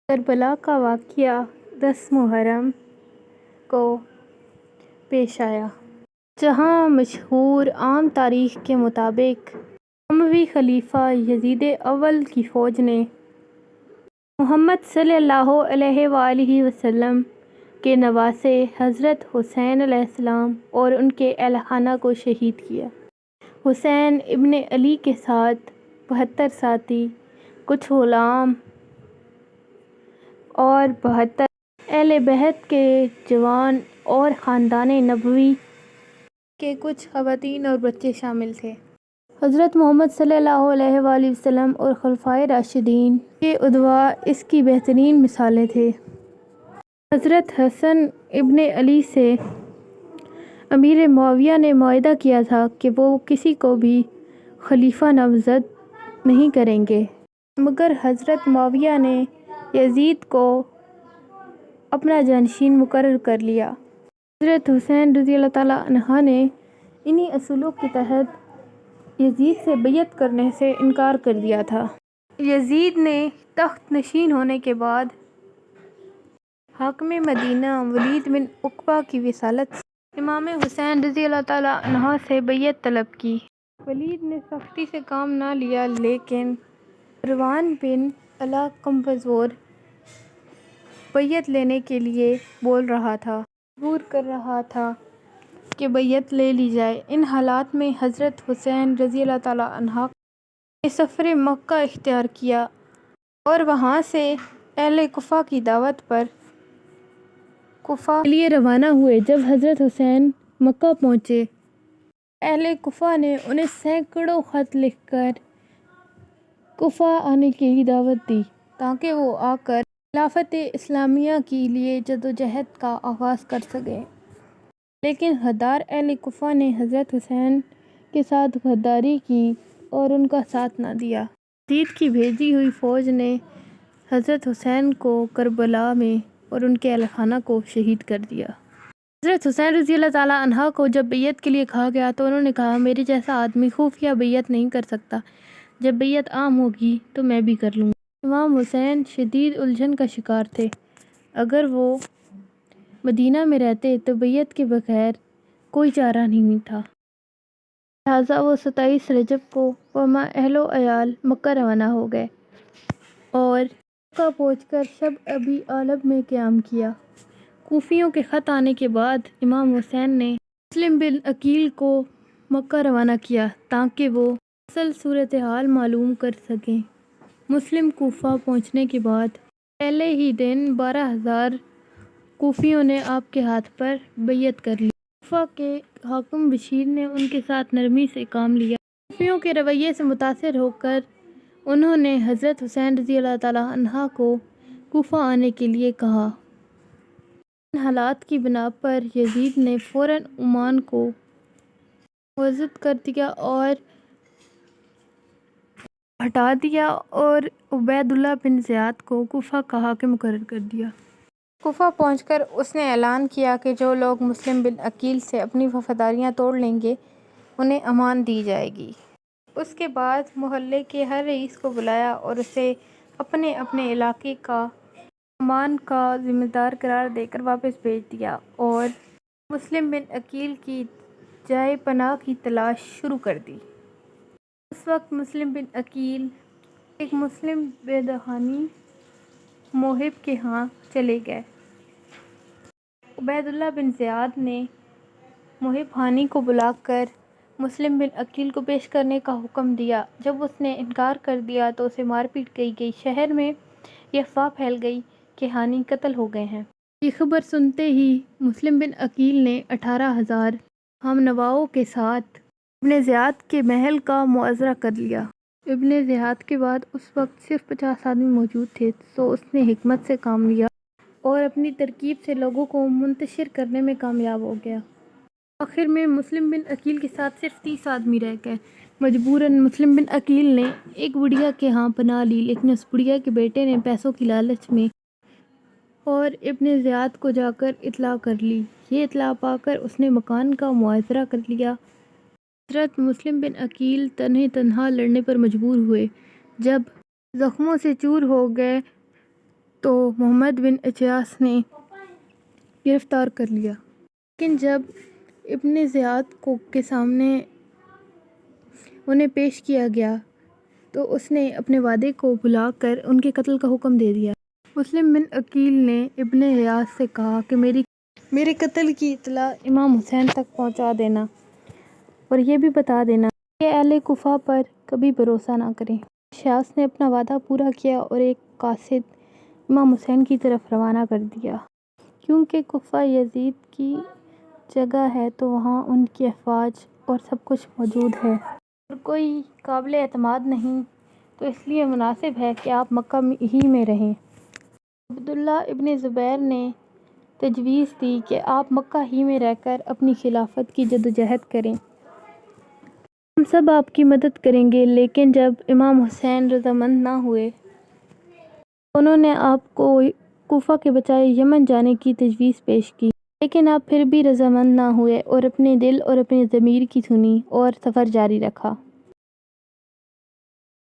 کربلا کا واقعہ 10 محرم کو پیش آیا، جہاں مشہور عام تاریخ کے مطابق اموی خلیفہ یزید اول کی فوج نے محمد صلی اللہ علیہ وآلہ وسلم کے نواسے حضرت حسین علیہ السلام اور ان کے اہل خانہ کو شہید کیا۔ حسین ابن علی کے ساتھ 72 ساتھی، کچھ غلام اور 72 اہل بیت کے جوان اور خاندان نبوی کے کچھ خواتین اور بچے شامل تھے۔ حضرت محمد صلی اللہ علیہ وآلہ وسلم اور خلفائے راشدین کے ادعیاء اس کی بہترین مثالیں تھے۔ حضرت حسن ابن علی سے امیر معاویہ نے معاہدہ کیا تھا کہ وہ کسی کو بھی خلیفہ نامزد نہیں کریں گے، مگر حضرت معاویہ نے یزید کو اپنا جانشین مقرر کر لیا۔ حضرت حسین رضی اللہ تعالیٰ عنہ نے انہی اصولوں کے تحت یزید سے بیعت کرنے سے انکار کر دیا تھا۔ یزید نے تخت نشین ہونے کے بعد حاکم مدینہ ولید بن عقبہ کی وصالت سے امام حسین رضی اللہ تعالیٰ عنہ سے بیعت طلب کی۔ ولید نے سختی سے کام نہ لیا، لیکن مروان بن الکمزور بیعت لینے کے لیے بول رہا تھا، مجبور کر رہا تھا کہ بیعت لے لی جائے۔ ان حالات میں حضرت حسین رضی اللہ تعالیٰ عنہ نے سفر مکہ اختیار کیا اور وہاں سے اہل کوفہ کی دعوت پر کوفہ کے لیے روانہ ہوئے۔ جب حضرت حسین مکہ پہنچے، اہل کوفہ نے انہیں سینکڑوں خط لکھ کر کوفہ آنے کی دعوت دی تاکہ وہ آ کر خلافت اسلامیہ کے لیے جدوجہد کا آغاز کر سکیں، لیکن غدار اہل کوفہ نے حضرت حسین کے ساتھ غداری کی اور ان کا ساتھ نہ دیا۔ یزید کی بھیجی ہوئی فوج نے حضرت حسین کو کربلا میں اور ان کے اہل خانہ کو شہید کر دیا۔ حضرت حسین رضی اللہ تعالیٰ عنہ کو جب بیعت کے لیے کہا گیا تو انہوں نے کہا، میرے جیسا آدمی خفیہ بیعت نہیں کر سکتا، جب بیعت عام ہوگی تو میں بھی کر لوں گا۔ امام حسین شدید الجھن کا شکار تھے۔ اگر وہ مدینہ میں رہتے تو بیعت کے بغیر کوئی چارہ نہیں تھا، لہٰذا وہ 27 رجب کو ومع اہل و عیال مکہ روانہ ہو گئے اور مکہ پہنچ کر شب ابی عالب میں قیام کیا۔ کوفیوں کے خط آنے کے بعد امام حسین نے مسلم بن عقیل کو مکہ روانہ کیا تاکہ وہ اصل صورتحال معلوم کر سکیں۔ مسلم کوفہ پہنچنے کے بعد پہلے ہی دن 12,000 کوفیوں نے آپ کے ہاتھ پر بیعت کر لی۔ کوفہ کے حاکم بشیر نے ان کے ساتھ نرمی سے کام لیا۔ کوفیوں کے رویے سے متاثر ہو کر انہوں نے حضرت حسین رضی اللہ تعالیٰ عنہ کو کوفہ آنے کے لیے کہا۔ ان حالات کی بنا پر یزید نے فوراً عمان کو مؤزد کر دیا اور ہٹا دیا اور عبید اللہ بن زیاد کو کوفہ کا حاکم مقرر کر دیا۔ کوفہ پہنچ کر اس نے اعلان کیا کہ جو لوگ مسلم بن عقیل سے اپنی وفاداریاں توڑ لیں گے انہیں امان دی جائے گی۔ اس کے بعد محلے کے ہر رئیس کو بلایا اور اسے اپنے اپنے علاقے کا امان کا ذمہ دار قرار دے کر واپس بھیج دیا اور مسلم بن عقیل کی جائے پناہ کی تلاش شروع کر دی۔ اس وقت مسلم بن عقیل ایک مسلم بیدخانی موہب کے ہاں چلے گئے۔ عبید اللہ بن زیاد نے موہب خانی کو بلا کر مسلم بن عقیل کو پیش کرنے کا حکم دیا۔ جب اس نے انکار کر دیا تو اسے مار پیٹ کی گئی۔ شہر میں یہ افواہ پھیل گئی کہ خانی قتل ہو گئے ہیں۔ یہ خبر سنتے ہی مسلم بن عقیل نے 18,000 ہم نواؤں کے ساتھ ابن زیاد کے محل کا محاصرہ کر لیا۔ ابن زیاد کے بعد اس وقت صرف 50 آدمی موجود تھے، تو اس نے حکمت سے کام لیا اور اپنی ترکیب سے لوگوں کو منتشر کرنے میں کامیاب ہو گیا۔ آخر میں مسلم بن عقیل کے ساتھ صرف 30 آدمی رہ گئے۔ مجبوراً مسلم بن عقیل نے ایک بڑھیا کے ہاں پناہ لی، لیکن اس بڑھیا کے بیٹے نے پیسوں کی لالچ میں اور ابن زیاد کو جا کر اطلاع کر لی۔ یہ اطلاع پا کر اس نے مکان کا محاصرہ کر لیا۔ حضرت مسلم بن عقیل تنہا لڑنے پر مجبور ہوئے۔ جب زخموں سے چور ہو گئے تو محمد بن اچیاس نے گرفتار کر لیا، لیکن جب ابن زیاد کے سامنے انہیں پیش کیا گیا تو اس نے اپنے وعدے کو بھلا کر ان کے قتل کا حکم دے دیا۔ مسلم بن عقیل نے ابن غیاث سے کہا کہ میرے قتل کی اطلاع امام حسین تک پہنچا دینا اور یہ بھی بتا دینا کہ اہل کوفہ پر کبھی بھروسہ نہ کریں۔ غیاث نے اپنا وعدہ پورا کیا اور ایک قاصد امام حسین کی طرف روانہ کر دیا۔ کیونکہ کوفہ یزید کی جگہ ہے تو وہاں ان کی افواج اور سب کچھ موجود ہے اور کوئی قابل اعتماد نہیں، تو اس لیے مناسب ہے کہ آپ مکہ ہی میں رہیں۔ عبداللہ ابن زبیر نے تجویز دی کہ آپ مکہ ہی میں رہ کر اپنی خلافت کی جدوجہد کریں، ہم سب آپ کی مدد کریں گے۔ لیکن جب امام حسین رضامند نہ ہوئے تو انہوں نے آپ کو کوفہ کے بجائے یمن جانے کی تجویز پیش کی، لیکن آپ پھر بھی رضامند نہ ہوئے اور اپنے دل اور اپنے ضمیر کی سنی اور سفر جاری رکھا۔